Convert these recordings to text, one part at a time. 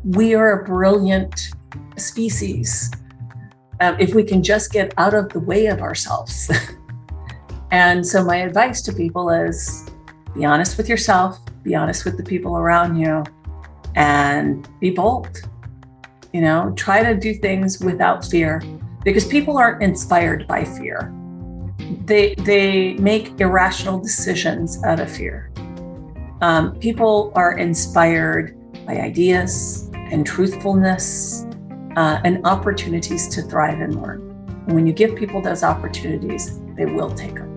we are a brilliant species if we can just get out of the way of ourselves. And so my advice to people is be honest with yourself, be honest with the people around you, and be bold. Try to do things without fear, because people aren't inspired by fear. They make irrational decisions out of fear. People are inspired by ideas and truthfulness and opportunities to thrive and learn. And when you give people those opportunities, they will take them.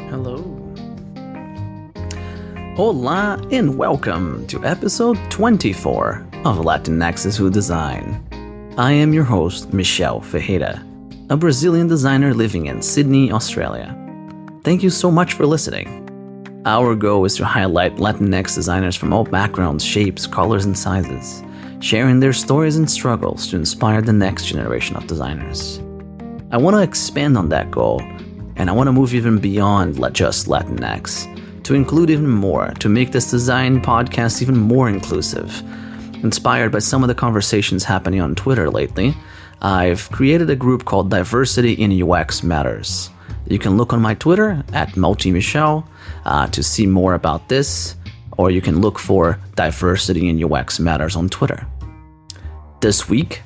Hello. Hola and welcome to episode 24 of Latinx Who Design. I am your host, Michel, a Brazilian designer living in Sydney, Australia. Thank you so much for listening. Our goal is to highlight Latinx designers from all backgrounds, shapes, colors, and sizes, sharing their stories and struggles to inspire the next generation of designers. I want to expand on that goal, and I want to move even beyond just Latinx, to include even more, to make this design podcast even more inclusive. Inspired by some of the conversations happening on Twitter lately, I've created a group called Diversity in UX Matters. You can look on my Twitter at multimichel to see more about this, or you can look for Diversity in UX Matters on Twitter. This week,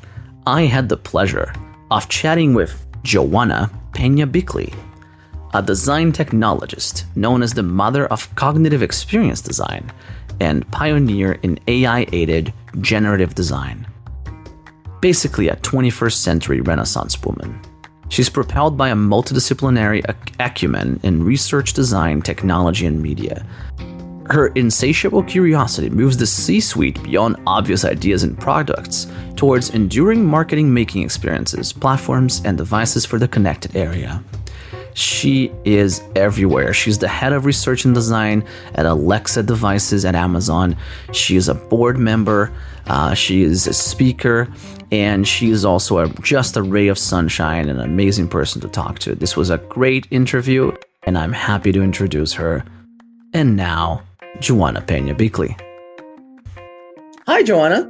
I had the pleasure of chatting with Joanna Peña-Bickley, a design technologist known as the mother of cognitive experience design and pioneer in AI-aided generative design. Basically a 21st century Renaissance woman. She's propelled by a multidisciplinary acumen in research, design, technology, and media. Her insatiable curiosity moves the C-suite beyond obvious ideas and products towards enduring marketing-making experiences, platforms, and devices for the connected area. She is everywhere. She's the head of research and design at Alexa Devices at Amazon. She is a board member. She is a speaker, and she is also just a ray of sunshine and an amazing person to talk to. This was a great interview, and I'm happy to introduce her. And now, Joanna Peña-Bickley. Hi, Joanna.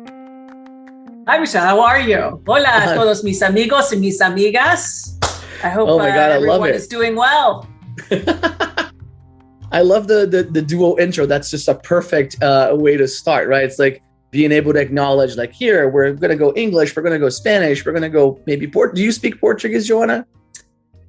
Hi, Michel. How are you? Hola a todos mis amigos y mis amigas. I hope everyone is doing well. I love the duo intro. That's just a perfect way to start, right? It's like being able to acknowledge, like, here, we're going to go English, we're going to go Spanish, we're going to go maybe Portuguese. Do you speak Portuguese, Joanna?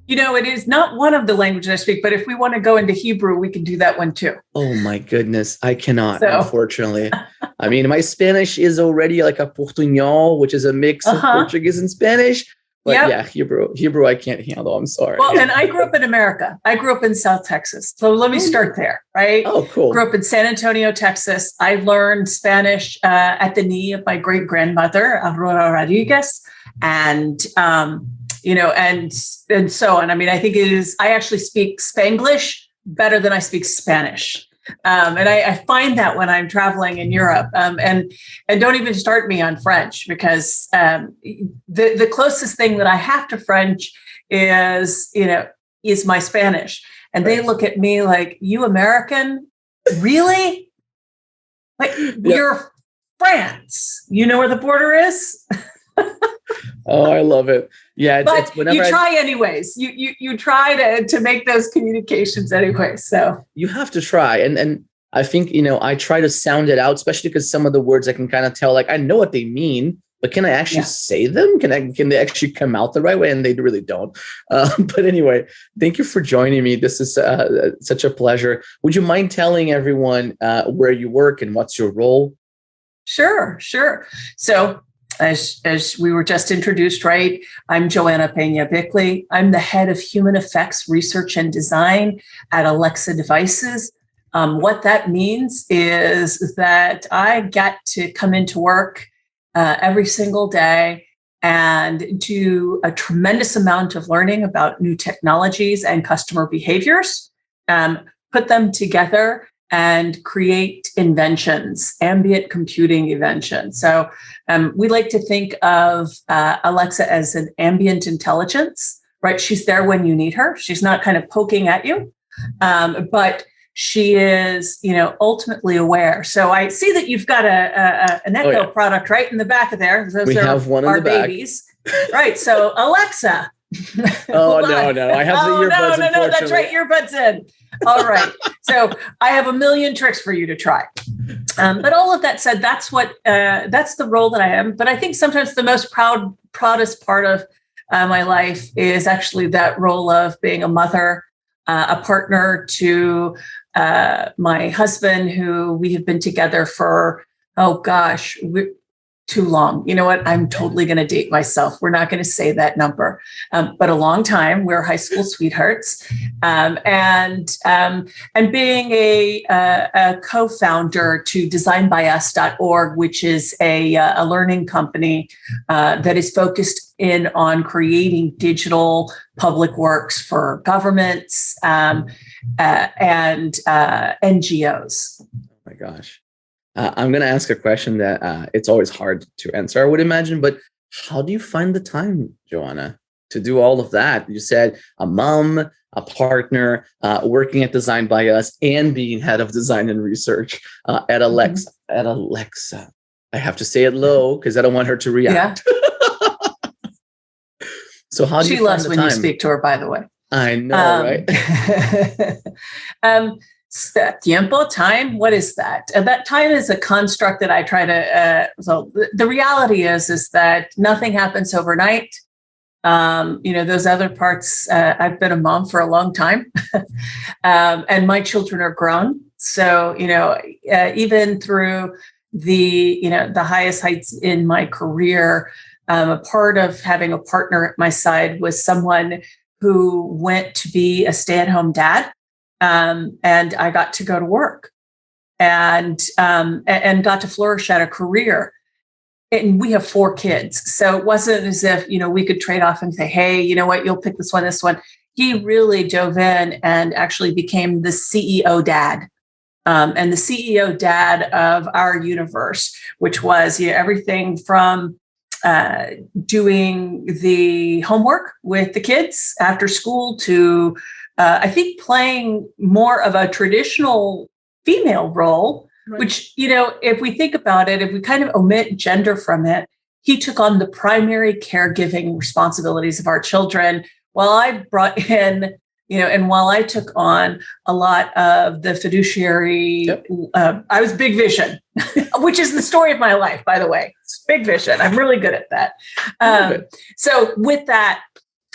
It is not one of the languages I speak, but if we want to go into Hebrew, we can do that one too. Oh my goodness. I cannot, unfortunately. I mean, my Spanish is already like a portuñol, which is a mix of Portuguese and Spanish. But yeah, Hebrew I can't handle. I'm sorry. Well, and I grew up in America. I grew up in South Texas. So let me start there, right? Oh, cool. Grew up in San Antonio, Texas. I learned Spanish at the knee of my great-grandmother, Aurora Rodriguez. And, and so on. I mean, I think I actually speak Spanglish better than I speak Spanish. And I find that when I'm traveling in Europe, and don't even start me on French, because the closest thing that I have to French is my Spanish. And They look at me like, you American? Really? Like, You're France. You know where the border is? Oh, I love it. Yeah, but you try anyways. You try to make those communications anyway. So you have to try, and I think I try to sound it out, especially because some of the words I can kind of tell, like I know what they mean, but can I actually say them? Can they actually come out the right way? And they really don't. But anyway, thank you for joining me. This is such a pleasure. Would you mind telling everyone where you work and what's your role? Sure. So, as we were just introduced, right? I'm Joanna Peña-Bickley. I'm the head of human effects research and design at Alexa Devices. What that means is that I get to come into work every single day and do a tremendous amount of learning about new technologies and customer behaviors, put them together and create inventions, ambient computing inventions. So we like to think of Alexa as an ambient intelligence, right? She's there when you need her. She's not kind of poking at you, but she is, ultimately aware. So I see that you've got an Echo product right in the back of there. We have one in the babies. Right. So Alexa. No. I have the earbuds. No. That's right. Earbuds in. All right. So I have a million tricks for you to try. But all of that said, that's the role that I am. But I think sometimes the most proudest part of my life is actually that role of being a mother, a partner to my husband, who we have been together for, too long. You know what? I'm totally going to date myself. We're not going to say that number, but a long time. We're high school sweethearts, and being a co-founder to designbyus.org, which is a learning company that is focused in on creating digital public works for governments and NGOs. Oh my gosh. I'm going to ask a question that it's always hard to answer, I would imagine, but how do you find the time, Joanna, to do all of that? You said a mom, a partner, working at Design by Us, and being head of design and research at Alexa. Mm-hmm. At Alexa, I have to say it low because I don't want her to react. Yeah. So how do you find the time? She loves when you speak to her, by the way. I know, right? Tiempo, time, what is that? That time is a construct that I try to, so the reality is that nothing happens overnight. Those other parts, I've been a mom for a long time, and my children are grown. So, even through the highest heights in my career, a part of having a partner at my side was someone who went to be a stay-at-home dad. And I got to go to work and got to flourish at a career. And we have 4 kids. So it wasn't as if, we could trade off and say, hey, you know what, you'll pick this one. He really dove in and actually became the CEO dad. And the CEO dad of our universe, which was everything from doing the homework with the kids after school to I think playing more of a traditional female role, right. Which, if we think about it, if we kind of omit gender from it, he took on the primary caregiving responsibilities of our children, while I brought in, and while I took on a lot of the fiduciary, yep. I was big vision, which is the story of my life, by the way. It's big vision. I'm really good at that. So with that,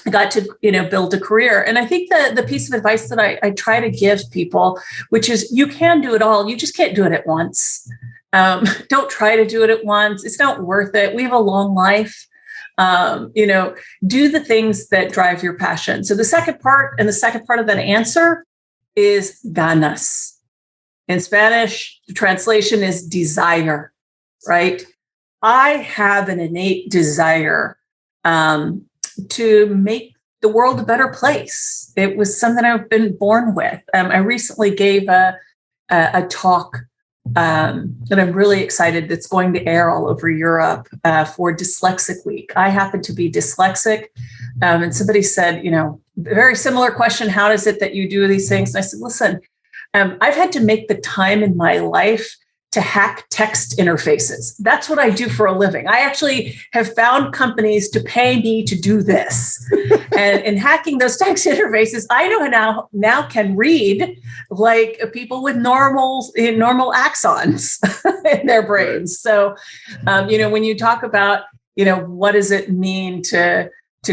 I got to, build a career. And I think the piece of advice that I try to give people, which is you can do it all. You just can't do it at once. Don't try to do it at once. It's not worth it. We have a long life. Do the things that drive your passion. So the second part of that answer is ganas. In Spanish, the translation is desire, right? I have an innate desire to make the world a better place. It was something I've been born with. I recently gave a talk that I'm really excited that's going to air all over Europe for Dyslexic Week. I happen to be dyslexic. And somebody said, very similar question, how is it that you do these things? And I said, listen, I've had to make the time in my life to hack text interfaces. That's what I do for a living. I actually have found companies to pay me to do this. And in hacking those text interfaces, I know now can read like people with normal axons in their brains. So, when you talk about, what does it mean to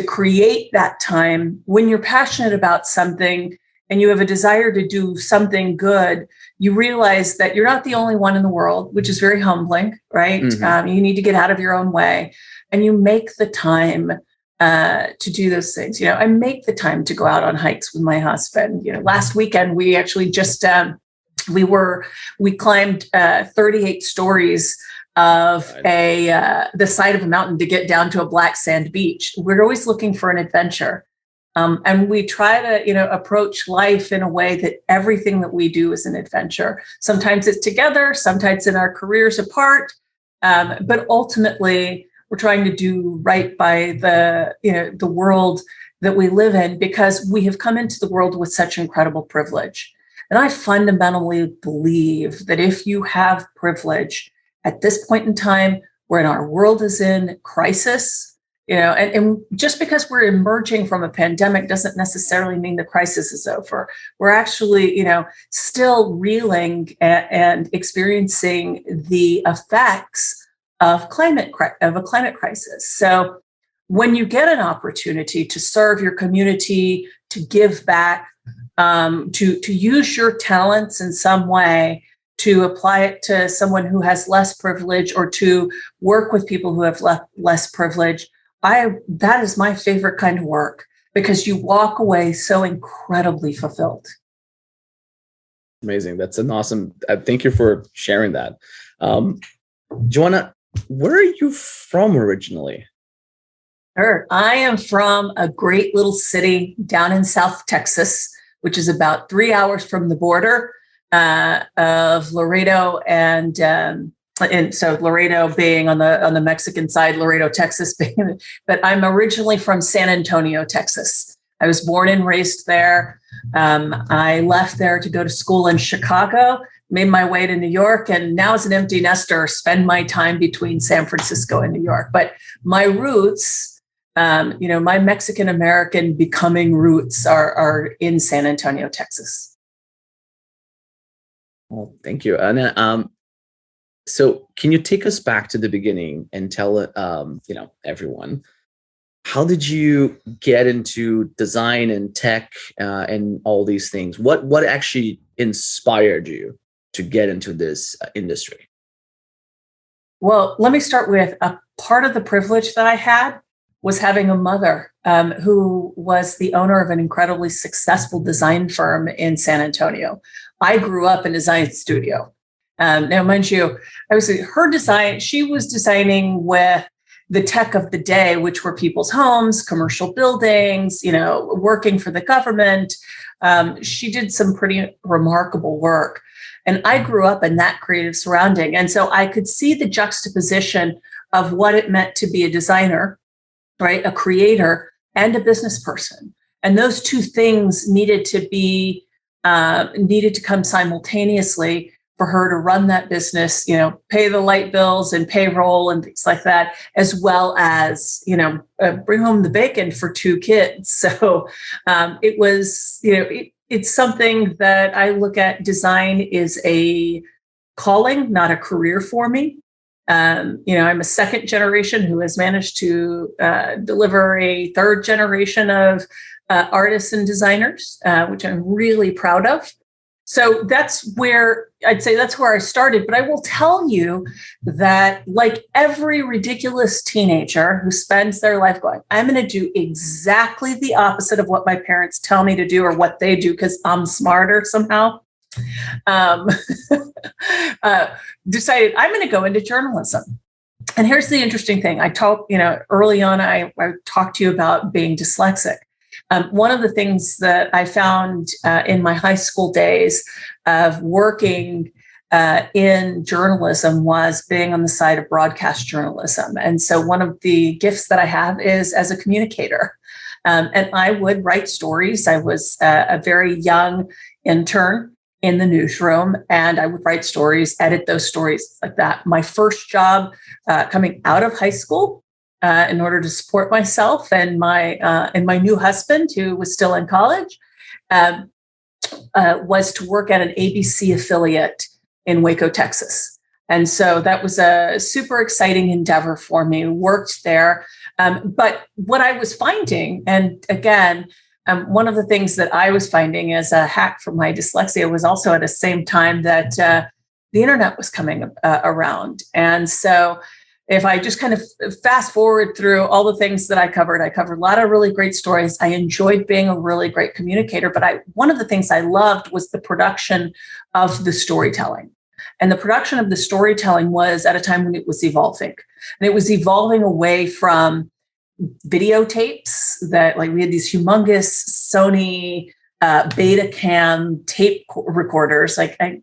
create that time when you're passionate about something and you have a desire to do something good, you realize that you're not the only one in the world, which is very humbling, right? Mm-hmm. You need to get out of your own way, and you make the time to do those things. I make the time to go out on hikes with my husband. Last weekend we actually just we climbed 38 stories of the side of a mountain to get down to a black sand beach. We're always looking for an adventure. And we try to, approach life in a way that everything that we do is an adventure. Sometimes it's together, sometimes in our careers apart, but ultimately we're trying to do right by the world that we live in, because we have come into the world with such incredible privilege. And I fundamentally believe that if you have privilege at this point in time, when our world is in crisis, and just because we're emerging from a pandemic doesn't necessarily mean the crisis is over. We're actually, still reeling and experiencing the effects of a climate crisis. So when you get an opportunity to serve your community, to give back, to use your talents in some way, to apply it to someone who has less privilege, or to work with people who have less privilege, that is my favorite kind of work, because you walk away so incredibly fulfilled. Amazing. That's an awesome. Thank you for sharing that. Joanna, where are you from originally? Sure. I am from a great little city down in South Texas, which is about 3 hours from the border of Laredo, and so Laredo being on the Mexican side, Laredo, Texas being, but I'm originally from San Antonio, Texas. I was born and raised there. I left there to go to school in Chicago, made my way to New York, and now as an empty nester, spend my time between San Francisco and New York. But my roots, my Mexican-American becoming roots are in San Antonio, Texas. Well, thank you. And so can you take us back to the beginning and tell everyone, how did you get into design and tech and all these things? What actually inspired you to get into this industry? Well, let me start with a part of the privilege that I had was having a mother who was the owner of an incredibly successful design firm in San Antonio. I grew up in a design studio. Now, mind you, her design, she was designing with the tech of the day, which were people's homes, commercial buildings, working for the government. She did some pretty remarkable work. And I grew up in that creative surrounding. And so I could see the juxtaposition of what it meant to be a designer, right? A creator and a business person. And those two things needed to come simultaneously for her to run that business, pay the light bills and payroll and things like that, as well as, bring home the bacon for 2 kids. So it was, it's something that I look at. Design is a calling, not a career for me. I'm a second generation who has managed to deliver a third generation of artists and designers, which I'm really proud of. So that's where I started. But I will tell you that, like every ridiculous teenager who spends their life going, I'm going to do exactly the opposite of what my parents tell me to do or what they do because I'm smarter somehow, decided I'm going to go into journalism. And here's the interesting thing. I talked, early on, I talked to you about being dyslexic. One of the things that I found in my high school days of working in journalism was being on the side of broadcast journalism. And so one of the gifts that I have is as a communicator. And I would write stories. I was a very young intern in the newsroom, and I would write stories, edit those stories like that. My first job coming out of high school, in order to support myself and my new husband, who was still in college, was to work at an ABC affiliate in Waco, Texas. And so that was a super exciting endeavor for me. Worked there. But what I was finding, and again, one of the things that I was finding as a hack for my dyslexia was also at the same time that the internet was coming around. And so if I just kind of fast forward through all the things that I covered a lot of really great stories. I enjoyed being a really great communicator, but one of the things I loved was the production of the storytelling. And the production of the storytelling was at a time when it was evolving. And it was evolving away from videotapes that, like, we had these humongous Sony Betacam tape recorders.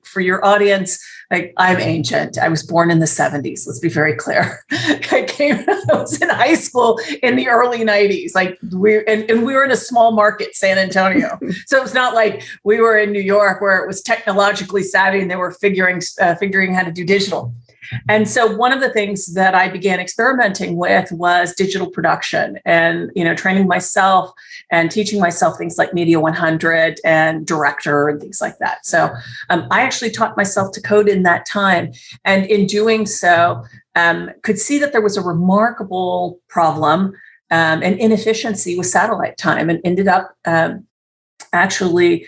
For your audience, I'm ancient. I was born in the 70s. Let's be very clear. I was in high school in the early 90s. We were in a small market, San Antonio. So it's not like we were in New York where it was technologically savvy and they were figuring how to do digital. And so one of the things that I began experimenting with was digital production and, training myself and teaching myself things like Media 100 and Director and things like that. So I actually taught myself to code in that time. And in doing so, could see that there was a remarkable problem and inefficiency with satellite time, and ended up actually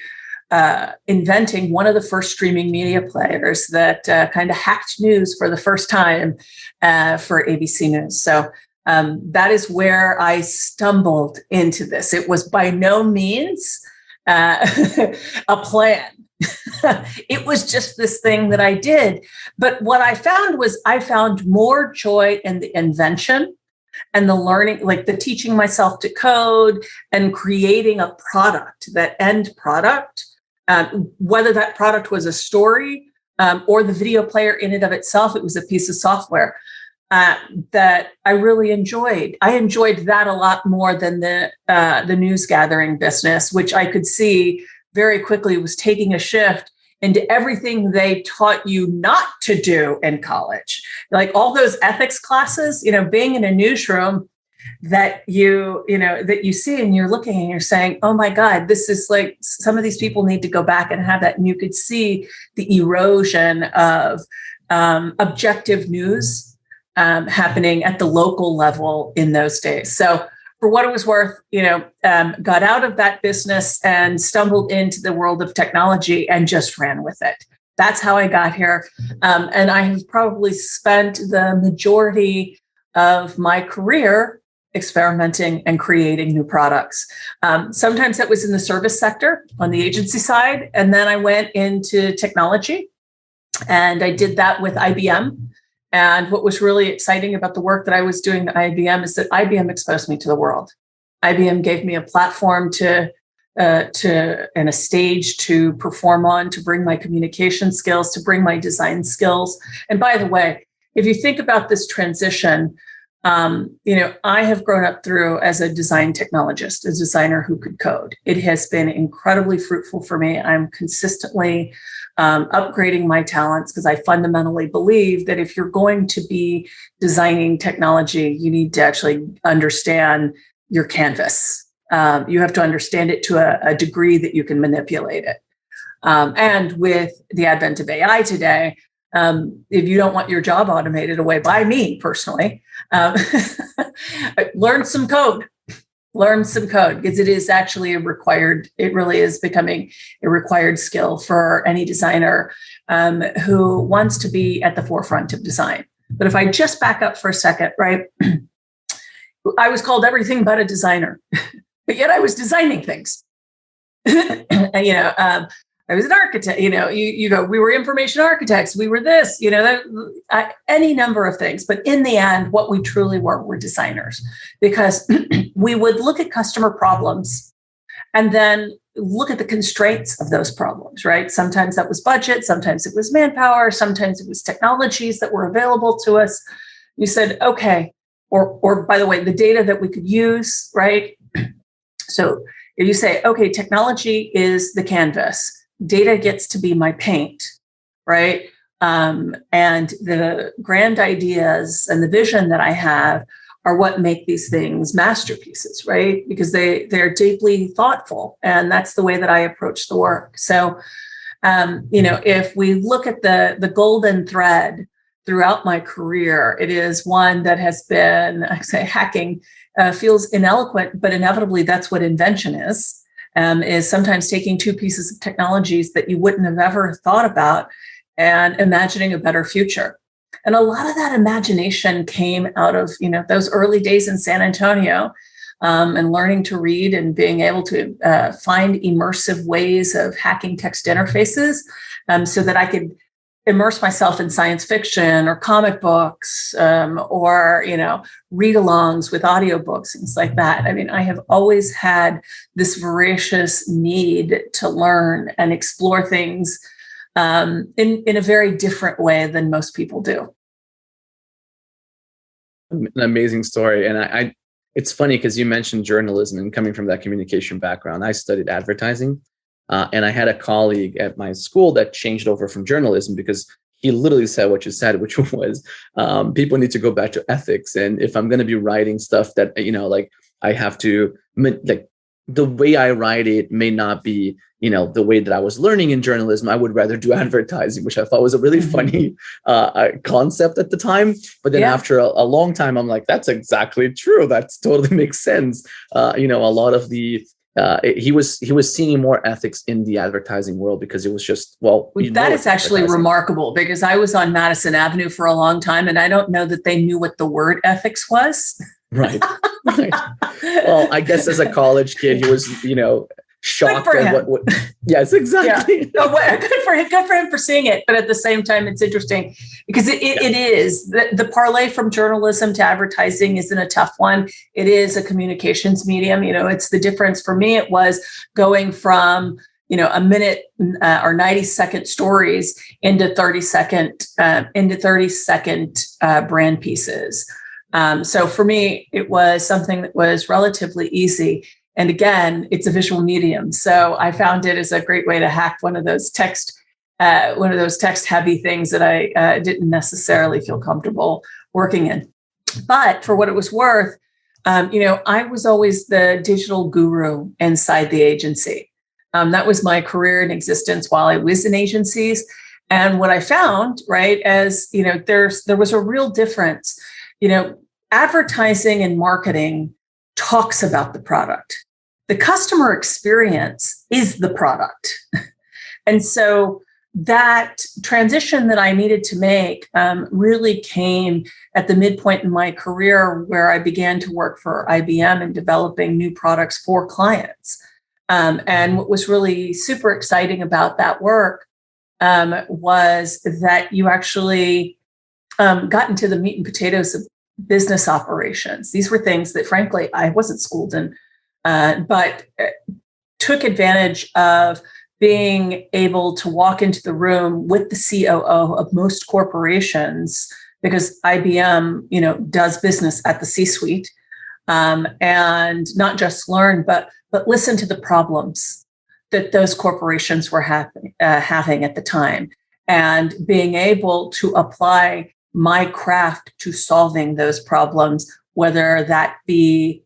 inventing one of the first streaming media players that kind of hacked news for the first time for ABC News. So that is where I stumbled into this. It was by no means a plan. It was just this thing that I did. But what I found was I found more joy in the invention and the learning, like the teaching myself to code and creating a product, that end product. Whether that product was a story or the video player in and of itself, it was a piece of software that I really enjoyed. I enjoyed that a lot more than the news gathering business, which I could see very quickly was taking a shift into everything they taught you not to do in college. Like all those ethics classes, being in a newsroom, that you see and you're looking and you're saying, oh my God, this is like, some of these people need to go back and have that. And you could see the erosion of objective news happening at the local level in those days. So for what it was worth, got out of that business and stumbled into the world of technology and just ran with it. That's how I got here. And I have probably spent the majority of my career experimenting and creating new products. Sometimes that was in the service sector on the agency side. And then I went into technology and I did that with IBM. And what was really exciting about the work that I was doing at IBM is that IBM exposed me to the world. IBM gave me a platform and a stage to perform on, to bring my communication skills, to bring my design skills. And by the way, if you think about this transition, I have grown up through as a design technologist, a designer who could code. It has been incredibly fruitful for me. I'm consistently upgrading my talents because I fundamentally believe that if you're going to be designing technology, you need to actually understand your canvas. You have to understand it to a degree that you can manipulate it. And with the advent of AI today, if you don't want your job automated away by me personally, learn some code because it is actually it really is becoming a required skill for any designer who wants to be at the forefront of design. But if I just back up for a second, right? I was called everything but a designer, but yet I was designing things. I was an architect, you go, we were information architects, we were this, any number of things. But in the end, what we truly were designers, because we would look at customer problems and then look at the constraints of those problems, right? Sometimes that was budget, sometimes it was manpower, sometimes it was technologies that were available to us. You said, okay, or by the way, the data that we could use, right? So if you say, okay, technology is the canvas, data gets to be my paint, right? And the grand ideas and the vision that I have are what make these things masterpieces, right? Because they're deeply thoughtful. And that's the way that I approach the work. So, if we look at the golden thread throughout my career, it is one that has been, hacking feels ineloquent, but inevitably that's what invention is sometimes taking two pieces of technologies that you wouldn't have ever thought about and imagining a better future. And a lot of that imagination came out of, those early days in San Antonio and learning to read and being able to find immersive ways of hacking text interfaces so that I could immerse myself in science fiction or comic books, or, read-alongs with audiobooks, things like that. I mean, I have always had this voracious need to learn and explore things in a very different way than most people do. An amazing story. And it's funny because you mentioned journalism, and coming from that communication background, I studied advertising. And I had a colleague at my school that changed over from journalism because he literally said what you said, which was people need to go back to ethics. And if I'm going to be writing stuff that, I have to, the way I write it may not be, the way that I was learning in journalism. I would rather do advertising, which I thought was a really funny concept at the time. But then after a long time, I'm like, that's exactly true. That totally makes sense. A lot of the he was seeing more ethics in the advertising world because it was just, that is actually remarkable, because I was on Madison Avenue for a long time, and I don't know that they knew what the word ethics was. Right. Well, I guess as a college kid, he was, shocked at what. Yes, exactly. Yeah. Good for him for seeing it. But at the same time, it's interesting because it is the parlay from journalism to advertising isn't a tough one. It is a communications medium. It's the difference for me. It was going from, a minute or 90-second stories into 30-second brand pieces. So for me, it was something that was relatively easy. And again, it's a visual medium. So I found it as a great way to hack one of those text heavy things that I didn't necessarily feel comfortable working in. But for what it was worth, I was always the digital guru inside the agency. That was my career in existence while I was in agencies. And what I found, right, as there was a real difference. Advertising and marketing talks about the product. The customer experience is the product. And so that transition that I needed to make really came at the midpoint in my career, where I began to work for IBM and developing new products for clients. And what was really super exciting about that work was that you actually got into the meat and potatoes of business operations. These were things that, frankly, I wasn't schooled in, but took advantage of being able to walk into the room with the COO of most corporations, because IBM, does business at the C-suite, and not just learn, but listen to the problems that those corporations were having at the time, and being able to apply my craft to solving those problems, whether that be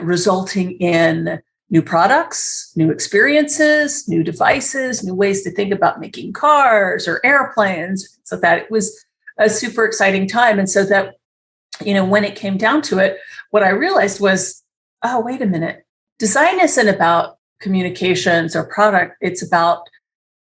resulting in new products, new experiences, new devices, new ways to think about making cars or airplanes. So that it was a super exciting time. And so that, when it came down to it, what I realized was, oh, wait a minute. Design isn't about communications or product. It's about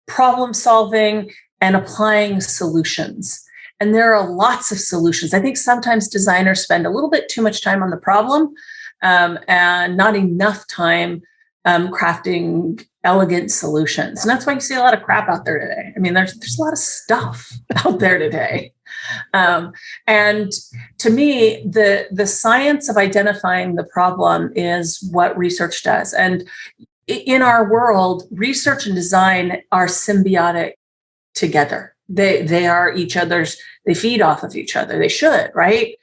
problem solving and applying solutions. And there are lots of solutions. I think sometimes designers spend a little bit too much time on the problem and not enough time crafting elegant solutions. And that's why you see a lot of crap out there today. I mean, there's a lot of stuff out there today. And to me, the science of identifying the problem is what research does. And in our world, research and design are symbiotic together. They are each other's, they feed off of each other. They should, right?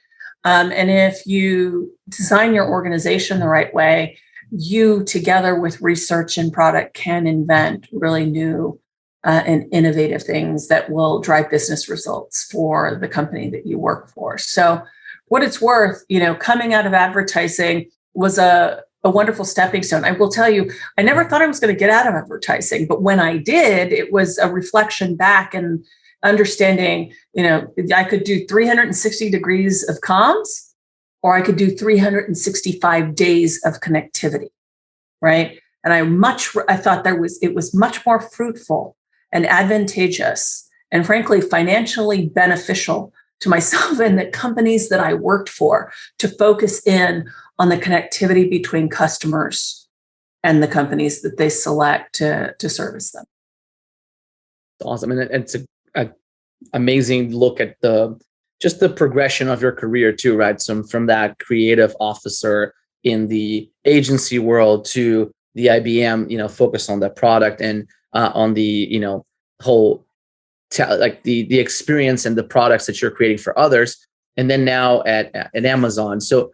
And if you design your organization the right way, you together with research and product can invent really new and innovative things that will drive business results for the company that you work for. So what it's worth, coming out of advertising was a wonderful stepping stone. I will tell you, I never thought I was going to get out of advertising, but when I did, it was a reflection back and understanding, I could do 360 degrees of comms, or I could do 365 days of connectivity, right? And I thought it was much more fruitful and advantageous and frankly, financially beneficial to myself and the companies that I worked for to focus in on the connectivity between customers and the companies that they select to service them. Awesome. And it's a amazing look at just the progression of your career too, right? So from that creative officer in the agency world to the IBM, focus on the product and on the, whole like the experience and the products that you're creating for others. And then now at Amazon. So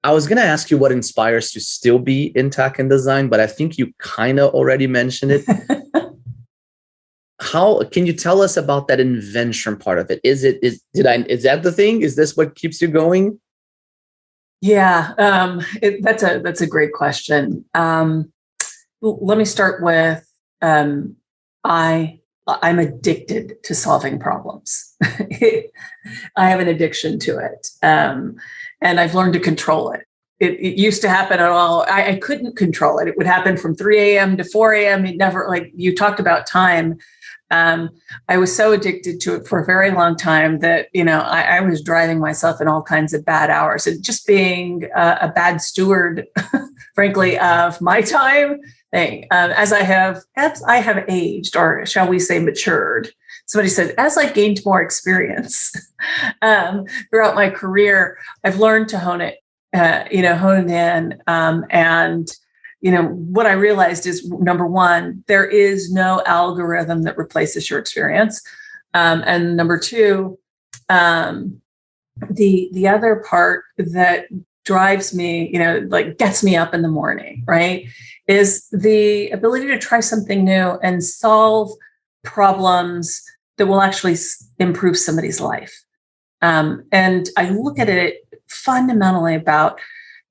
I was going to ask you what inspires to still be in tech and design, but I think you kind of already mentioned it. How can you tell us about that invention part of it? Is that the thing? Is this what keeps you going? Yeah, that's a great question. Let me start with I'm addicted to solving problems. I have an addiction to it, and I've learned to control it. It used to happen at all. I couldn't control it. It would happen from 3 a.m. to 4 a.m. It never, like you talked about time. I was so addicted to it for a very long time that, I was driving myself in all kinds of bad hours and just being a bad steward, frankly, of my time. As I have aged, or shall we say matured. Somebody said, as I gained more experience throughout my career, I've learned to hone it in. And what I realized is, number one, there is no algorithm that replaces your experience. And number two, the other part that drives me, gets me up in the morning, right, is the ability to try something new and solve problems that will actually improve somebody's life. And I look at it fundamentally about,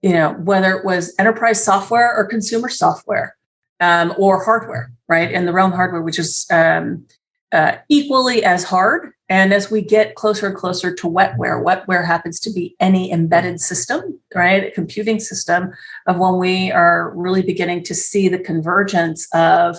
whether it was enterprise software or consumer software, or hardware, right? In the realm of hardware, which is equally as hard. And as we get closer and closer to wetware happens to be any embedded system, right? A computing system of when we are really beginning to see the convergence of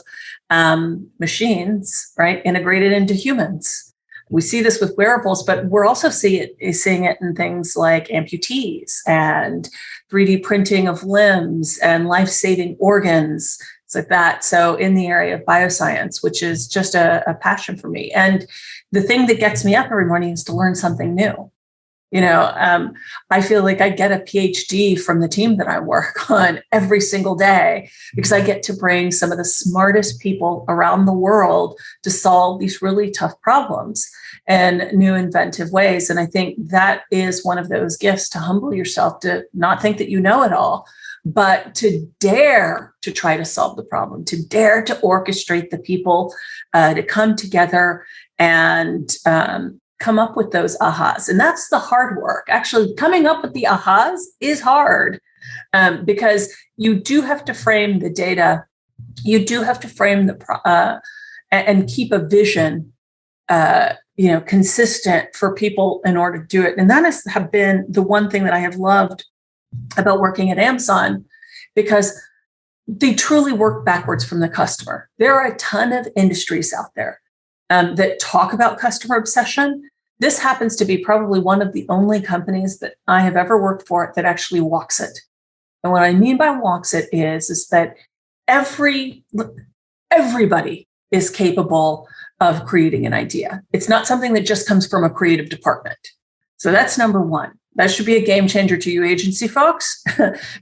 machines, right, integrated into humans. We see this with wearables, but we're also seeing it in things like amputees and 3D printing of limbs and life-saving organs, things like that. So in the area of bioscience, which is just a passion for me. And the thing that gets me up every morning is to learn something new. I feel like I get a PhD from the team that I work on every single day, because I get to bring some of the smartest people around the world to solve these really tough problems in new inventive ways. And I think that is one of those gifts, to humble yourself, to not think that you know it all, but to dare to try to solve the problem, to dare to orchestrate the people to come together and come up with those ahas. And that's the hard work. Actually, coming up with the ahas is hard, because you do have to frame the data. You do have to frame and keep a vision, consistent for people in order to do it. And that has been the one thing that I have loved about working at Amazon, because they truly work backwards from the customer. There are a ton of industries out there that talk about customer obsession. This happens to be probably one of the only companies that I have ever worked for that actually walks it. And what I mean by walks it is that everybody is capable of creating an idea. It's not something that just comes from a creative department. So that's number one. That should be a game changer to you agency folks,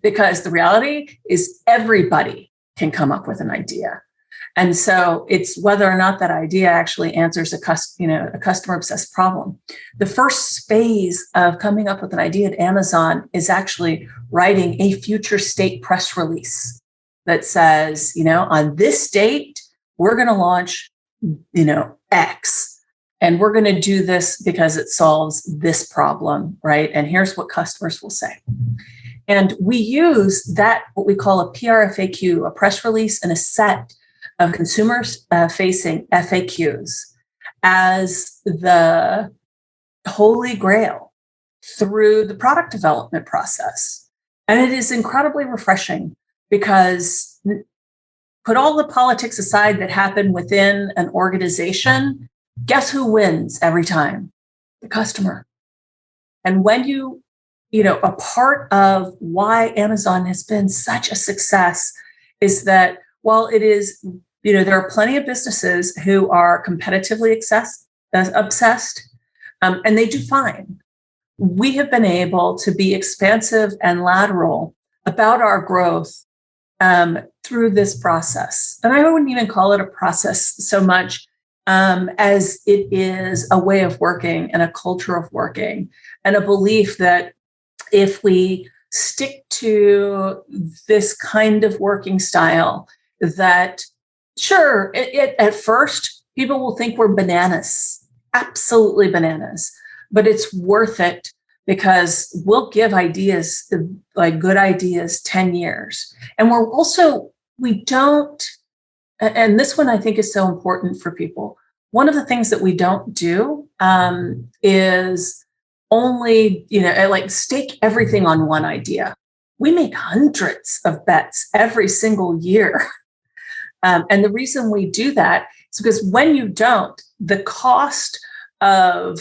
because the reality is everybody can come up with an idea. And so it's whether or not that idea actually answers a customer obsessed problem. The first phase of coming up with an idea at Amazon is actually writing a future state press release that says, on this date, we're going to launch, X. And we're going to do this because it solves this problem, right? And here's what customers will say. And we use that, what we call a PRFAQ, a press release, and a set of consumers facing FAQs as the holy grail through the product development process. And it is incredibly refreshing, because put all the politics aside that happen within an organization, guess who wins every time? The customer. And when a part of why Amazon has been such a success is that while it is, There are plenty of businesses who are competitively obsessed, and they do fine. We have been able to be expansive and lateral about our growth through this process. And I wouldn't even call it a process so much as it is a way of working and a culture of working and a belief that if we stick to this kind of working style, that sure, at first, people will think we're bananas, absolutely bananas, but it's worth it because we'll give ideas, like good ideas, 10 years. And we don't, and this one I think is so important for people. One of the things that we don't do is only, like stake everything on one idea. We make hundreds of bets every single year. And the reason we do that is because when you don't, the cost of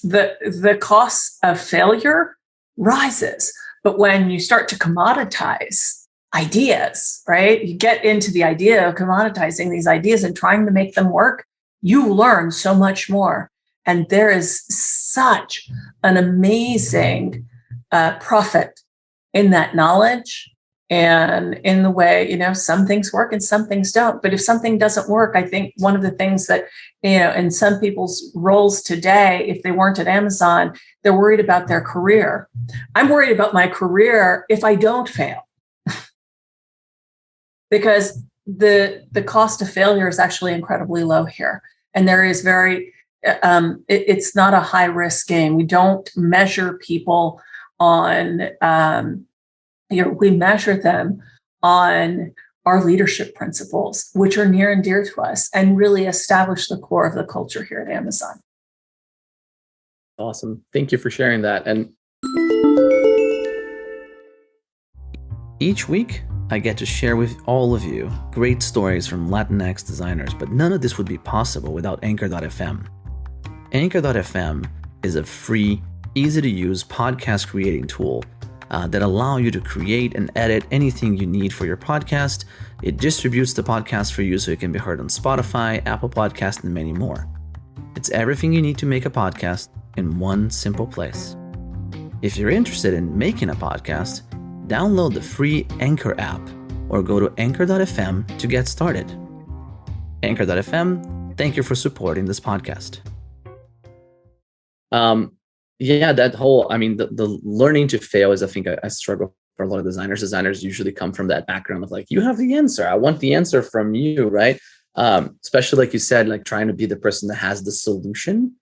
the cost of failure rises. But when you start to commoditize ideas, right? You get into the idea of commoditizing these ideas and trying to make them work, you learn so much more. And there is such an amazing profit in that knowledge and in the way, some things work and some things don't. But if something doesn't work, I think one of the things that, in some people's roles today, if they weren't at Amazon, they're worried about their career. I'm worried about my career if I don't fail. Because the cost of failure is actually incredibly low here. And there is it's not a high risk game. We don't measure people on, we measure them on our leadership principles, which are near and dear to us and really establish the core of the culture here at Amazon. Awesome. Thank you for sharing that. And each week, I get to share with all of you great stories from Latinx designers, but none of this would be possible without Anchor.fm. Anchor.fm is a free, easy-to-use podcast creating tool that allow you to create and edit anything you need for your podcast. It distributes the podcast for you so it can be heard on Spotify, Apple Podcasts, and many more. It's everything you need to make a podcast in one simple place. If you're interested in making a podcast, download the free Anchor app or go to Anchor.fm to get started. Anchor.fm, thank you for supporting this podcast. That whole, the learning to fail is, I think, I struggle for a lot of designers. Designers usually come from that background of like, you have the answer. I want the answer from you, right? Especially like you said, like trying to be the person that has the solution.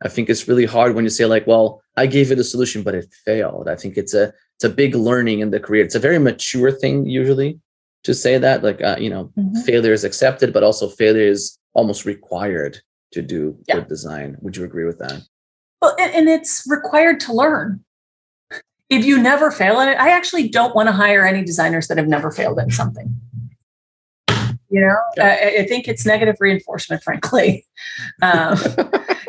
I think it's really hard when you say like, well, I gave you the solution, but it failed. I think it's a big learning in the career. It's a very mature thing usually to say that, like, failure is accepted, but also failure is almost required to do good design. Would you agree with that? Well, and it's required to learn. If you never fail at it, I actually don't want to hire any designers that have never failed at something. I think it's negative reinforcement, frankly.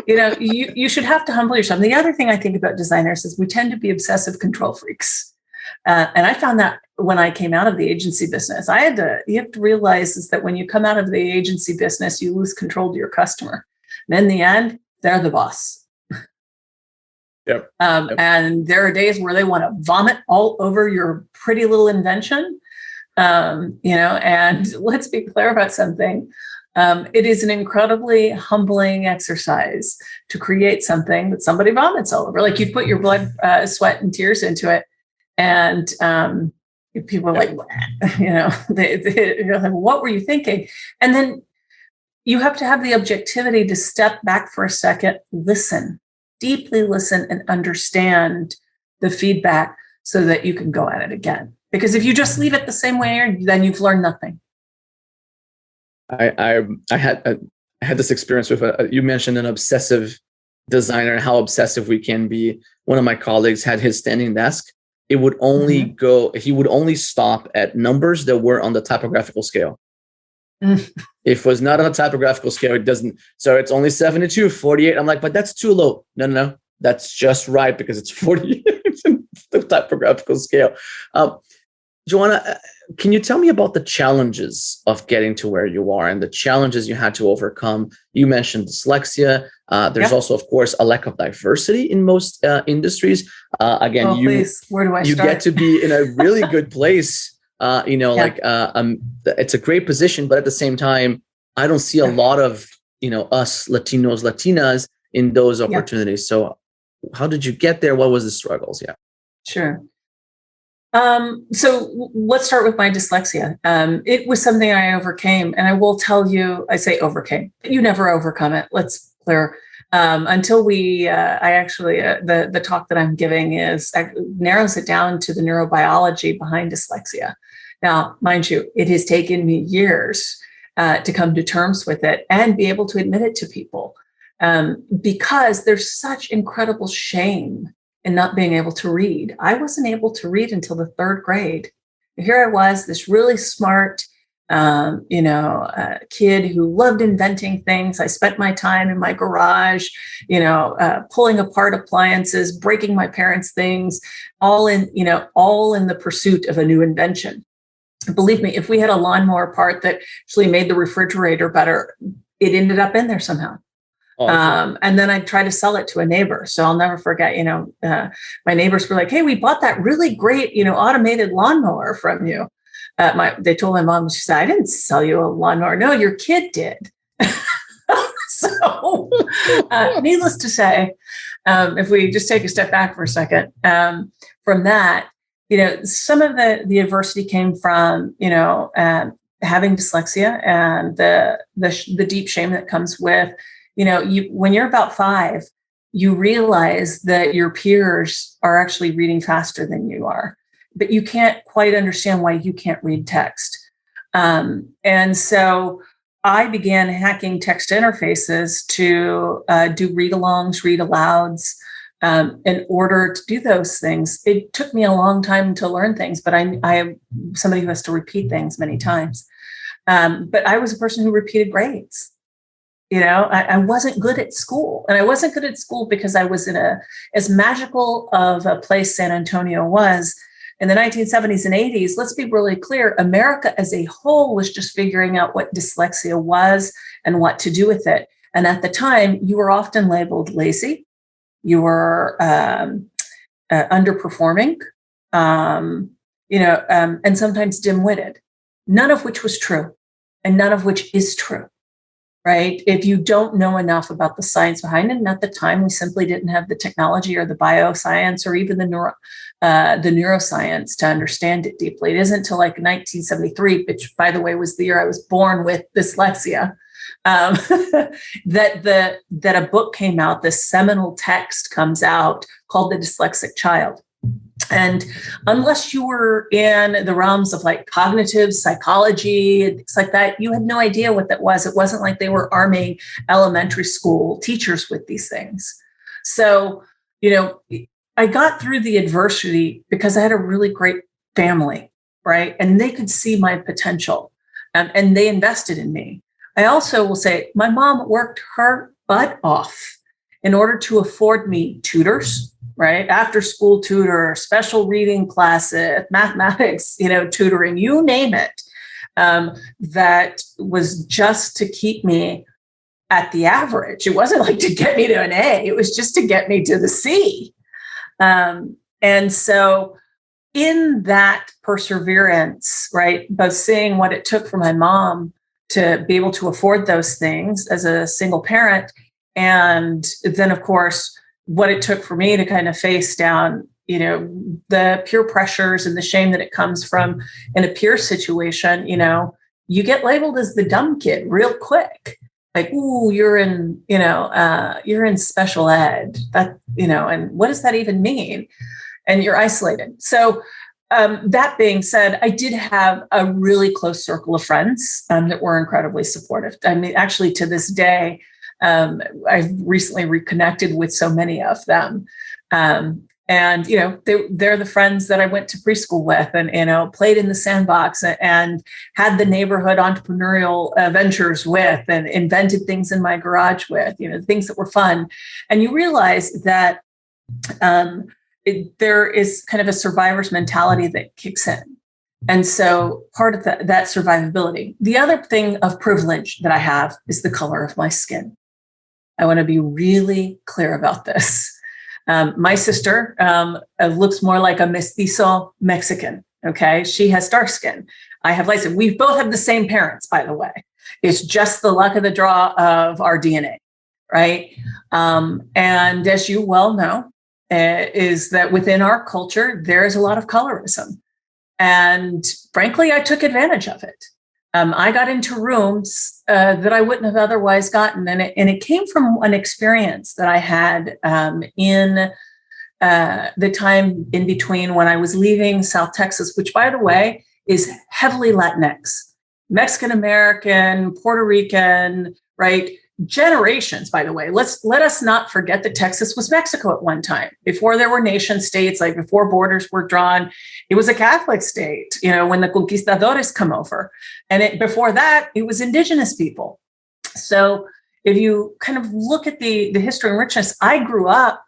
You should have to humble yourself. The other thing I think about designers is we tend to be obsessive control freaks. And I found that when I came out of the agency business, you have to realize is that when you come out of the agency business, you lose control to your customer. And in the end, they're the boss. Yep. And there are days where they want to vomit all over your pretty little invention. And let's be clear about something. It is an incredibly humbling exercise to create something that somebody vomits all over. Like you put your blood, sweat, and tears into it. And people are like, they're like, what were you thinking? And then you have to have the objectivity to step back for a second, deeply listen and understand the feedback so that you can go at it again. Because if you just leave it the same way, then you've learned nothing. I had this experience with you mentioned an obsessive designer and how obsessive we can be. One of my colleagues had his standing desk. It would only he would only stop at numbers that were on the typographical scale. If it was not on a typographical scale, it doesn't. So it's only 72, 48. I'm like, but that's too low. No. That's just right because it's 48 in the typographical scale. Joanna, can you tell me about the challenges of getting to where you are and the challenges you had to overcome? You mentioned dyslexia. There's also, of course, a lack of diversity in most industries. Again, please, where do I you start? get to be in a really good place. It's a great position, but at the same time, I don't see a lot of, us Latinos, Latinas in those opportunities. So how did you get there? What was the struggles? Yeah. Sure. So let's start with my dyslexia. It was something I overcame, and I will tell you, I say overcame. You never overcome it. Let's clear. Until the talk that I'm giving narrows it down to the neurobiology behind dyslexia. Now, mind you, it has taken me years to come to terms with it and be able to admit it to people, because there's such incredible shame in not being able to read. I wasn't able to read until the third grade. Here I was, this really smart, kid who loved inventing things. I spent my time in my garage, pulling apart appliances, breaking my parents' things, all in the pursuit of a new invention. Believe me, if we had a lawnmower part that actually made the refrigerator better, it ended up in there somehow. And then I'd try to sell it to a neighbor. So I'll never forget, my neighbors were like, "Hey, we bought that really great, automated lawnmower from you." They told my mom, she said, "I didn't sell you a lawnmower." "No, your kid did." So needless to say, if we just take a step back for a second, from that, some of the adversity came from, having dyslexia and the deep shame that comes with, when you're about 5, you realize that your peers are actually reading faster than you are, but you can't quite understand why you can't read text. And so I began hacking text interfaces to do read-alongs, read-alouds. In order to do those things, it took me a long time to learn things, but I am somebody who has to repeat things many times. But I was a person who repeated grades. I wasn't good at school, and I wasn't good at school because I was in as magical of a place San Antonio was in the 1970s and 80s. Let's be really clear. America as a whole was just figuring out what dyslexia was and what to do with it. And at the time, you were often labeled lazy. You were underperforming, and sometimes dim-witted, none of which was true and none of which is true. Right? If you don't know enough about the science behind it, and at the time we simply didn't have the technology or the bioscience or even the neuroscience to understand it deeply. It isn't until like 1973, which by the way was the year I was born with dyslexia, that a book came out, this seminal text comes out called The Dyslexic Child. And unless you were in the realms of like cognitive psychology and things like that, you had no idea what that was. It wasn't like they were arming elementary school teachers with these things. So, I got through the adversity because I had a really great family, right? And they could see my potential, and they invested in me. I also will say my mom worked her butt off in order to afford me tutors, right? After school tutor, special reading classes, mathematics, tutoring, you name it. That was just to keep me at the average. It wasn't like to get me to an A. It was just to get me to the C. And so in that perseverance, right, both seeing what it took for my mom to be able to afford those things as a single parent, and then, of course, what it took for me to kind of face down, the peer pressures and the shame that it comes from in a peer situation, you get labeled as the dumb kid real quick. Like, ooh, you're in special ed. That, and what does that even mean? And you're isolated. So that being said, I did have a really close circle of friends that were incredibly supportive. I mean, actually, to this day, I've recently reconnected with so many of them. And, they're the friends that I went to preschool with and, played in the sandbox and had the neighborhood entrepreneurial ventures with and invented things in my garage with, things that were fun. And you realize that there is kind of a survivor's mentality that kicks in. And so part of that survivability. The other thing of privilege that I have is the color of my skin. I want to be really clear about this. My sister looks more like a mestizo Mexican. Okay. She has dark skin. I have light skin. We both have the same parents, by the way. It's just the luck of the draw of our DNA. Right. And as you well know, is that within our culture, there is a lot of colorism. And frankly, I took advantage of it. I got into rooms that I wouldn't have otherwise gotten. And it came from an experience that I had in the time in between when I was leaving South Texas, which, by the way, is heavily Latinx, Mexican-American, Puerto Rican, right? Generations, by the way. Let us not forget that Texas was Mexico at one time. Before there were nation states, like before borders were drawn, it was a Catholic state, when the conquistadores come over. And before that, it was indigenous people. So if you kind of look at the history and richness, I grew up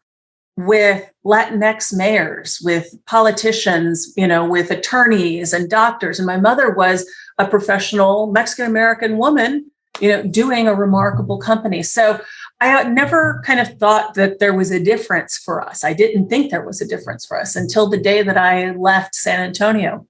with Latinx mayors, with politicians, with attorneys and doctors. And my mother was a professional Mexican-American woman, doing a remarkable company. So I never kind of thought that there was a difference for us. I didn't think there was a difference for us until the day that I left San Antonio.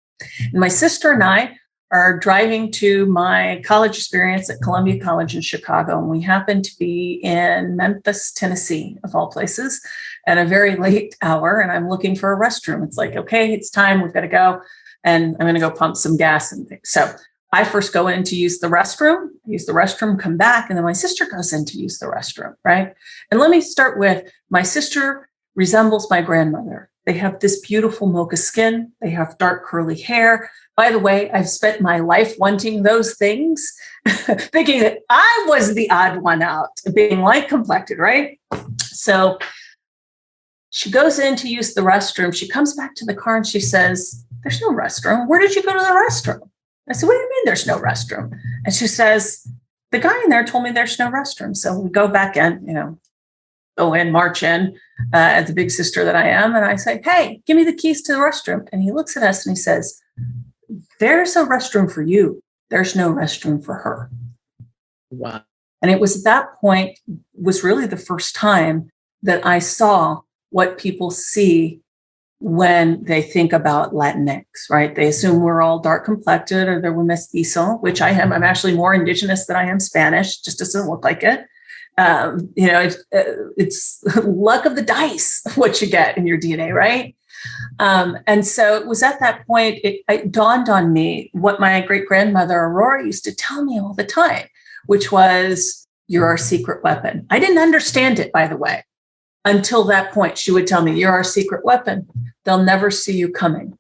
And my sister and I are driving to my college experience at Columbia College in Chicago. And we happened to be in Memphis, Tennessee, of all places, at a very late hour. And I'm looking for a restroom. It's like, okay, it's time. We've got to go. And I'm going to go pump some gas and things. So I first go in to use the restroom, come back, and then my sister goes in to use the restroom, right? And let me start with, my sister resembles my grandmother. They have this beautiful mocha skin. They have dark curly hair. By the way, I've spent my life wanting those things, thinking that I was the odd one out, being light complected, right? So she goes in to use the restroom. She comes back to the car and she says, "There's no restroom. Where did you go to the restroom?" I said, "What do you mean there's no restroom?" And she says, "The guy in there told me there's no restroom." So we go back in, go in, march in as the big sister that I am. And I say, "Hey, give me the keys to the restroom." And he looks at us and he says, "There's a restroom for you. There's no restroom for her." Wow. And it was at that point, was really the first time that I saw what people see when they think about Latinx, right? They assume we're all dark complected or that we're mestizo, which I am. I'm actually more indigenous than I am Spanish, just doesn't look like it. It's luck of the dice, what you get in your DNA, right? And so it was at that point, it dawned on me what my great-grandmother Aurora used to tell me all the time, which was, "You're our secret weapon." I didn't understand it, by the way. Until that point, she would tell me, "You're our secret weapon. They'll never see you coming."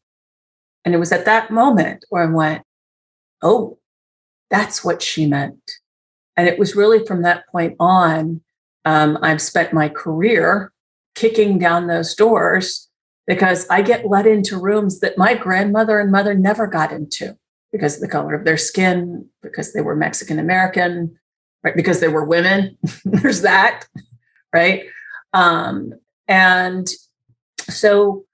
And it was at that moment where I went, "Oh, that's what she meant." And it was really from that point on, I've spent my career kicking down those doors because I get let into rooms that my grandmother and mother never got into because of the color of their skin, because they were Mexican American, right? Because they were women. There's that, right? And so,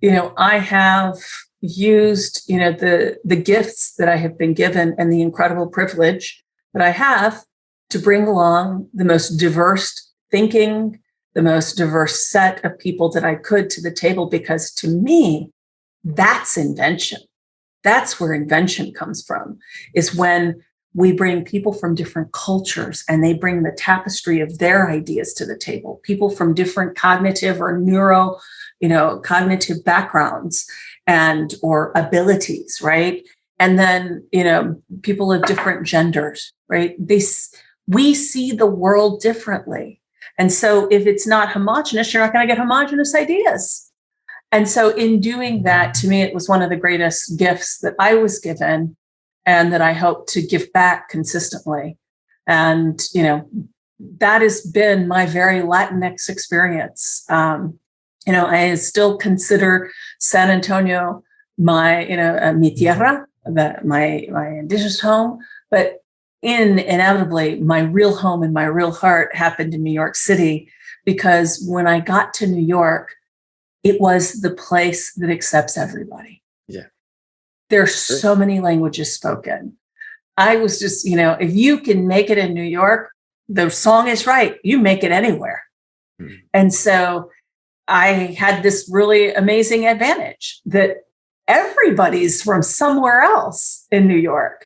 I have used, the gifts that I have been given and the incredible privilege that I have to bring along the most diverse thinking, the most diverse set of people that I could to the table, because to me, that's invention. That's where invention comes from, is when we bring people from different cultures and they bring the tapestry of their ideas to the table, people from different cognitive or cognitive backgrounds or abilities, right? And then, people of different genders, right? We see the world differently. And so if it's not homogenous, you're not going to get homogenous ideas. And so in doing that, to me, it was one of the greatest gifts that I was given and that I hope to give back consistently. And, that has been my very Latinx experience. I still consider San Antonio my, mi tierra, my indigenous home, but inevitably, my real home and my real heart happened in New York City, because when I got to New York, it was the place that accepts everybody. Yeah. There's so many languages spoken. I was just, if you can make it in New York, the song is right. You make it anywhere. Mm-hmm. And so I had this really amazing advantage that everybody's from somewhere else in New York.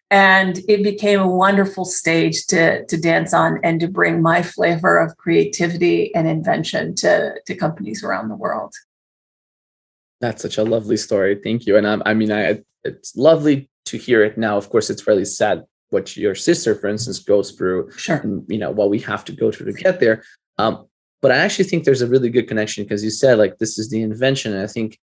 And it became a wonderful stage to dance on and to bring my flavor of creativity and invention to companies around the world. That's such a lovely story. Thank you. And it's lovely to hear it now. Of course, it's really sad what your sister, for instance, goes through. Sure. And, what we have to go through to get there. But I actually think there's a really good connection because you said this is the invention. And I think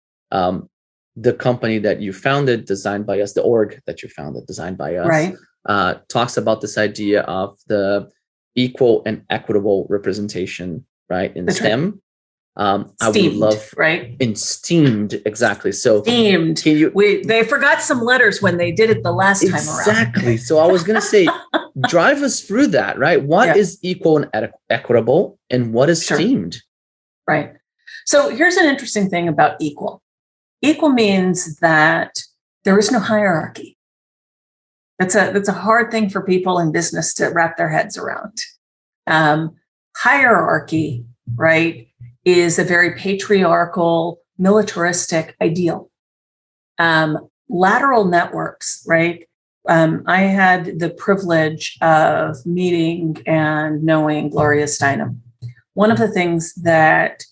the company that you founded, Designed by Us, the org that you founded, Designed by Us, right, talks about this idea of the equal and equitable representation, right, in That's STEM. Right. I would love in STEAmed, exactly. So STEAmed. They forgot some letters when they did it the last time around. Exactly. So I was going to say, drive us through that, right? What is equal and equitable, and what is STEAmed? Right. So here's an interesting thing about equal. Equal means that there is no hierarchy. That's a hard thing for people in business to wrap their heads around. Hierarchy, right, is a very patriarchal, militaristic ideal. Lateral networks, right? I had the privilege of meeting and knowing Gloria Steinem. One of the things that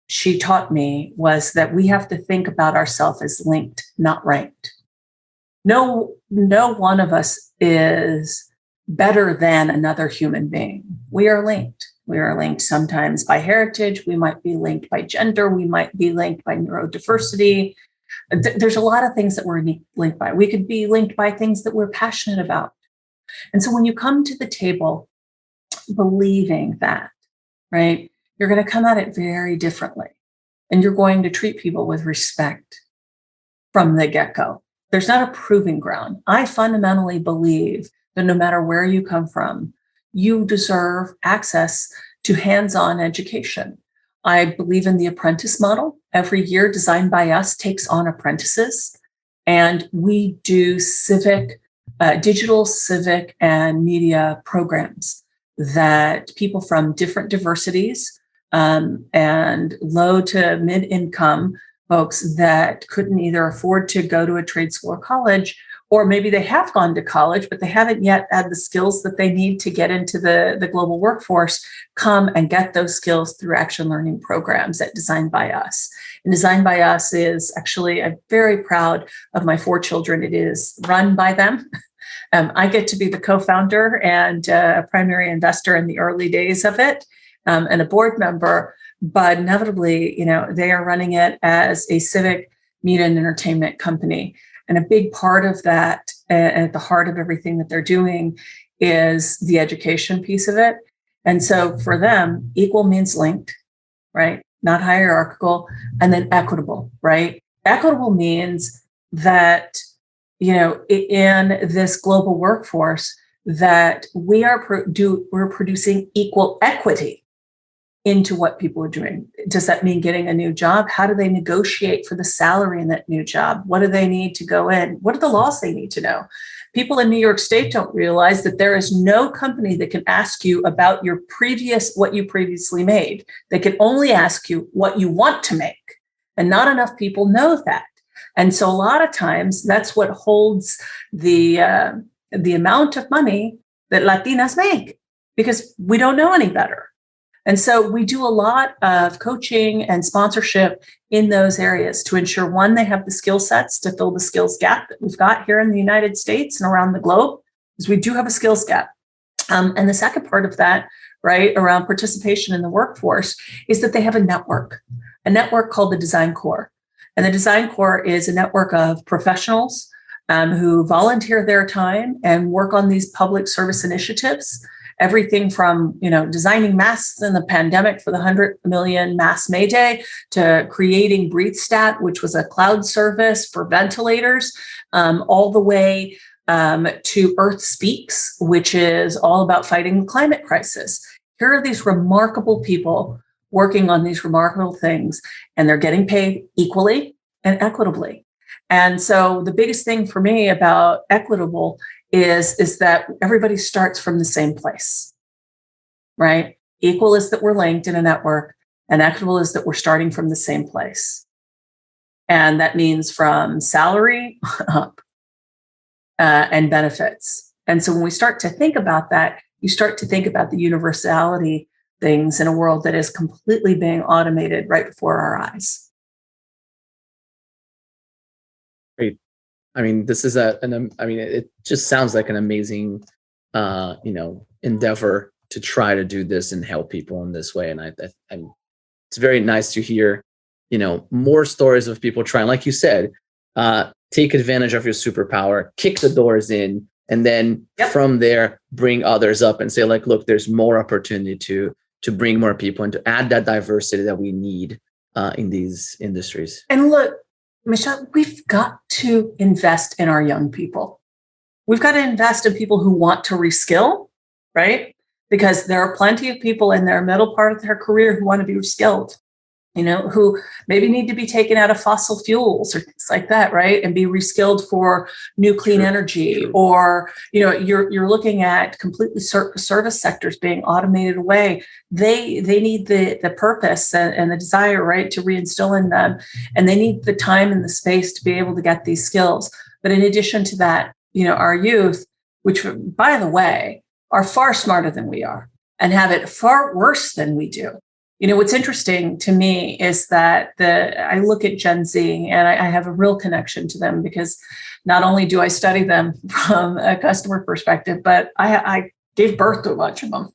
she taught me was that we have to think about ourselves as linked, not ranked. No one of us is better than another human being. We are linked. We are linked sometimes by heritage. We might be linked by gender. We might be linked by neurodiversity. There's a lot of things that we're linked by. We could be linked by things that we're passionate about. And so when you come to the table believing that, right, you're going to come at it very differently. And you're going to treat people with respect from the get-go. There's not a proving ground. I fundamentally believe that no matter where you come from, you deserve access to hands-on education. I believe in the apprentice model. Every year, Designed by Us takes on apprentices, and we do digital, civic, and media programs that people from different diversities and low to mid-income folks that couldn't either afford to go to a trade school or college, or maybe they have gone to college, but they haven't yet had the skills that they need to get into the global workforce, come and get those skills through action learning programs at Designed by Us. And Designed by Us is actually, I'm very proud of my 4 children. It is run by them. I get to be the co-founder and a primary investor in the early days of it, and a board member. But inevitably, they are running it as a civic media and entertainment company. And a big part of that, at the heart of everything that they're doing, is the education piece of it. And so for them, equal means linked, right? Not hierarchical, and then equitable, right? Equitable means that, in this global workforce, that we're producing equal equity into what people are doing. Does that mean getting a new job? How do they negotiate for the salary in that new job? What do they need to go in? What are the laws they need to know? People in New York State don't realize that there is no company that can ask you about what you previously made. They can only ask you what you want to make. And not enough people know that. And so a lot of times that's what holds the amount of money that Latinas make, because we don't know any better. And so we do a lot of coaching and sponsorship in those areas to ensure, one, they have the skill sets to fill the skills gap that we've got here in the United States and around the globe, because we do have a skills gap. And the second part of that, right, around participation in the workforce, is that they have a network called the Design Corps. And the Design Corps is a network of professionals who volunteer their time and work on these public service initiatives. Everything from, designing masks in the pandemic for the 100 million mask May Day, to creating BreatheStat, which was a cloud service for ventilators, all the way to Earth Speaks, which is all about fighting the climate crisis. Here are these remarkable people working on these remarkable things, and they're getting paid equally and equitably. And so the biggest thing for me about equitable is that everybody starts from the same place, right? Equal is that we're linked in a network, and equitable is that we're starting from the same place. And that means from salary up and benefits. And so when we start to think about that, you start to think about the universality things in a world that is completely being automated right before our eyes. Great. I mean, this is it just sounds like an amazing, endeavor to try to do this and help people in this way. And it's very nice to hear, more stories of people trying, like you said, take advantage of your superpower, kick the doors in, and then from there, bring others up and say, like, look, there's more opportunity to bring more people and to add that diversity that we need in these industries. And look, Michelle, we've got to invest in our young people. We've got to invest in people who want to reskill, right? Because there are plenty of people in their middle part of their career who want to be reskilled, who maybe need to be taken out of fossil fuels or things like that, right? And be reskilled for new clean energy. Or, you're looking at completely service sectors being automated away. They need the purpose and the desire, right, to reinstill in them. And they need the time and the space to be able to get these skills. But in addition to that, our youth, which, by the way, are far smarter than we are and have it far worse than we do. What's interesting to me is that I look at Gen Z and I have a real connection to them, because not only do I study them from a customer perspective, but I gave birth to a bunch of them.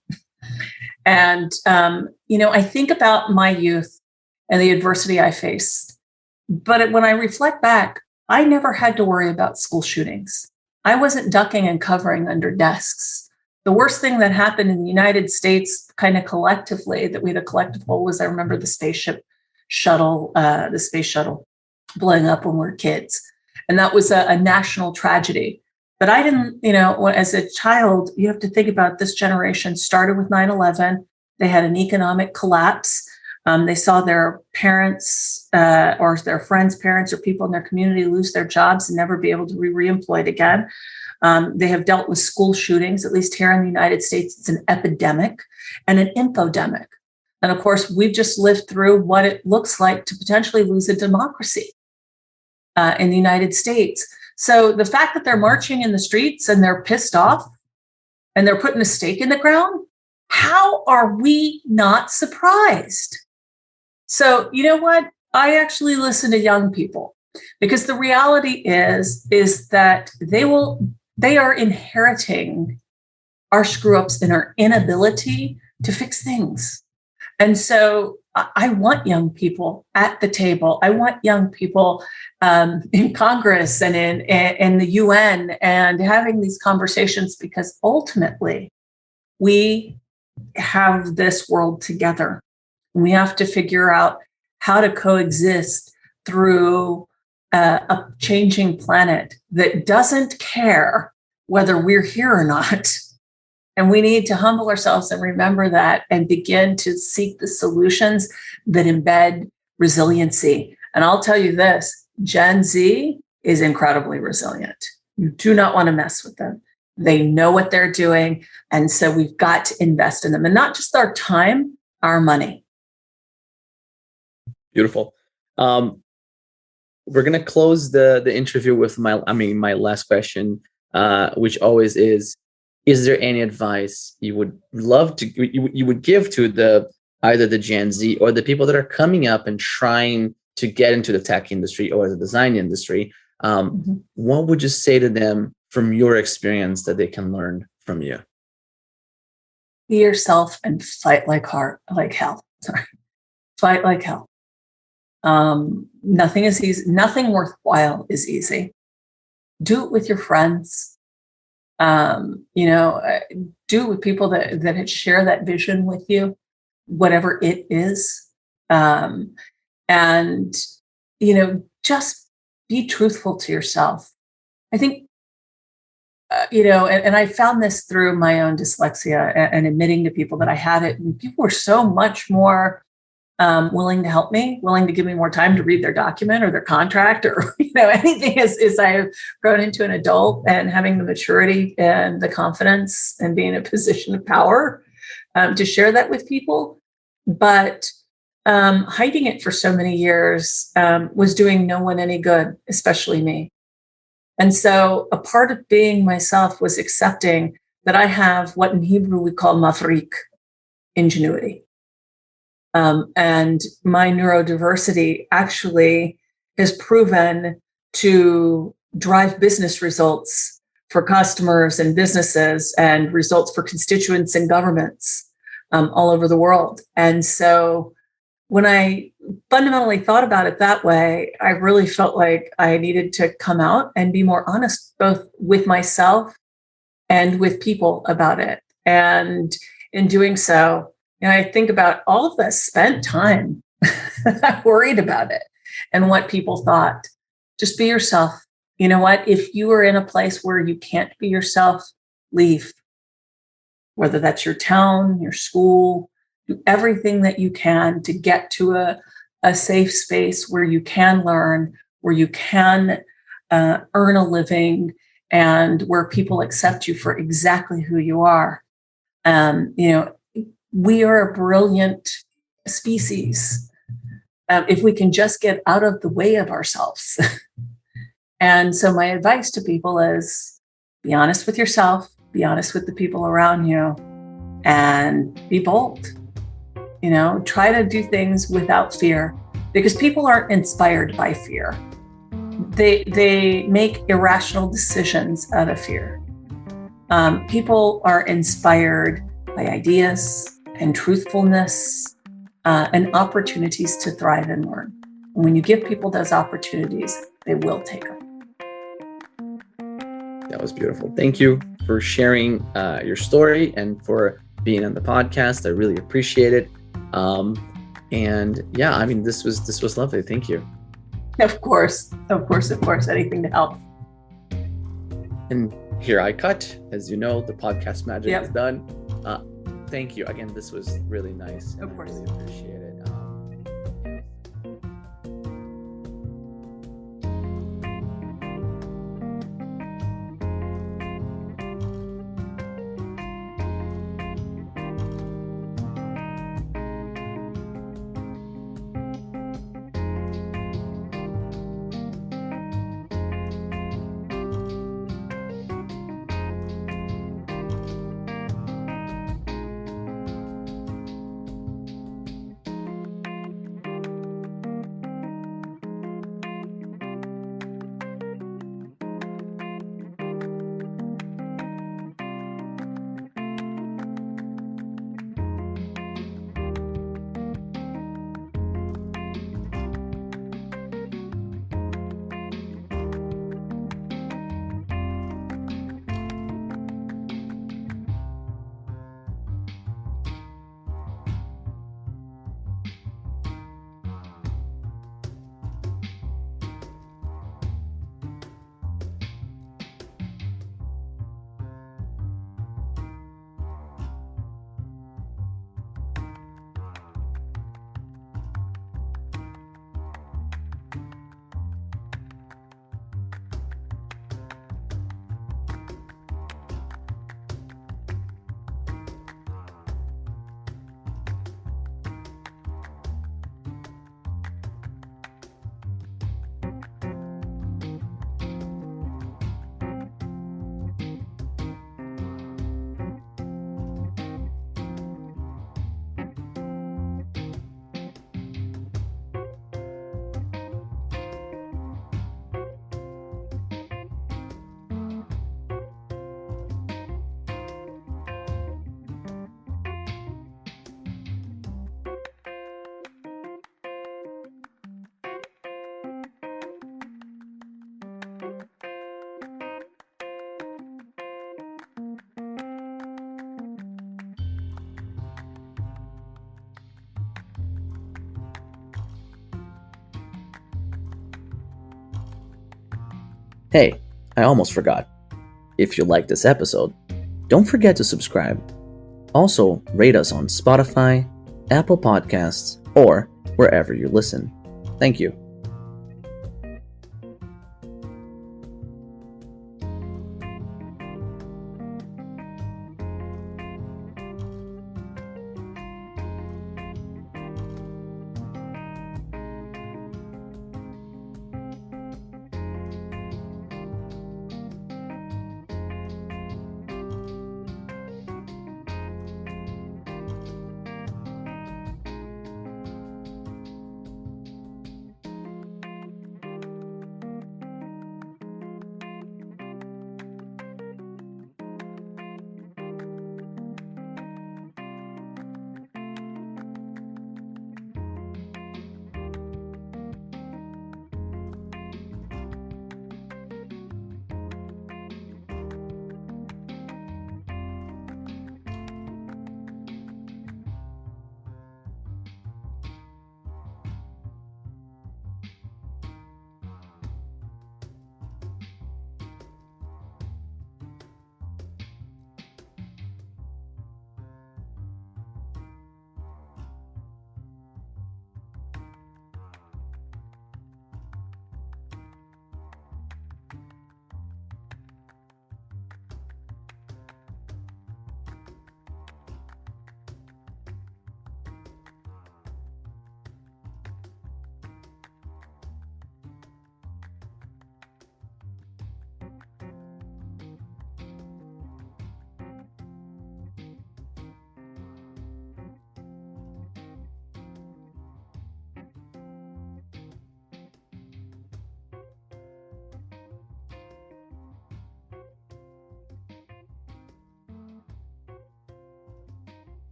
And, I think about my youth and the adversity I faced. But when I reflect back, I never had to worry about school shootings. I wasn't ducking and covering under desks. The worst thing that happened in the United States, kind of collectively, that we had a collective whole, was I remember the space shuttle blowing up when we were kids. And that was a national tragedy. But I didn't, as a child, you have to think about this generation started with 9/11. They had an economic collapse. They saw their parents or their friends' parents or people in their community lose their jobs and never be able to be reemployed again. They have dealt with school shootings. At least here in the United States, it's an epidemic and an infodemic. And of course, we've just lived through what it looks like to potentially lose a democracy in the United States. So the fact that they're marching in the streets and they're pissed off and they're putting a stake in the ground, how are we not surprised? So you know what? I actually listen to young people, because the reality is that they are inheriting our screw ups and our inability to fix things. And so I want young people at the table. I want young people in Congress and in the UN and having these conversations, because ultimately we have this world together. We have to figure out how to coexist through a changing planet that doesn't care whether we're here or not. And we need to humble ourselves and remember that and begin to seek the solutions that embed resiliency. And I'll tell you this, Gen Z is incredibly resilient. You do not want to mess with them. They know what they're doing. And so we've got to invest in them, and not just our time, our money. Beautiful. We're going to close the interview with my last question, which always is there any advice you would love to, you would give to either the Gen Z or the people that are coming up and trying to get into the tech industry or the design industry? What would you say to them from your experience that they can learn from you? Be yourself and fight like hell. Fight like hell. Nothing is easy. Nothing worthwhile is easy. Do it with your friends. Do it with people that share that vision with you, whatever it is. Just be truthful to yourself. I think, and I found this through my own dyslexia and admitting to people that I had it. And people were so much more willing to help me, willing to give me more time to read their document or their contract or anything as I've grown into an adult and having the maturity and the confidence and being in a position of power to share that with people. But hiding it for so many years was doing no one any good, especially me. And so a part of being myself was accepting that I have what in Hebrew we call mavrik, ingenuity. And my neurodiversity actually has proven to drive business results for customers and businesses and results for constituents and governments all over the world. And so when I fundamentally thought about it that way, I really felt like I needed to come out and be more honest, both with myself and with people about it. And in doing so, I think about all of the spent time worried about it and what people thought. Just be yourself. You know what? If you are in a place where you can't be yourself, leave. Whether that's your town, your school, do everything that you can to get to a safe space where you can learn, where you can earn a living, and where people accept you for exactly who you are. We are a brilliant species if we can just get out of the way of ourselves. And so my advice to people is be honest with yourself, be honest with the people around you, and be bold. Try to do things without fear, because people aren't inspired by fear. They make irrational decisions out of fear. People are inspired by ideas and truthfulness and opportunities to thrive and learn. And when you give people those opportunities, they will take them. That was beautiful. Thank you for sharing your story and for being on the podcast. I really appreciate it. This was lovely. Thank you. Of course. Anything to help. And here I cut. As you know, the podcast magic is done. Thank you again. This was really nice. Of course. I really appreciate it. Hey, I almost forgot. If you like this episode, don't forget to subscribe. Also, rate us on Spotify, Apple Podcasts, or wherever you listen. Thank you.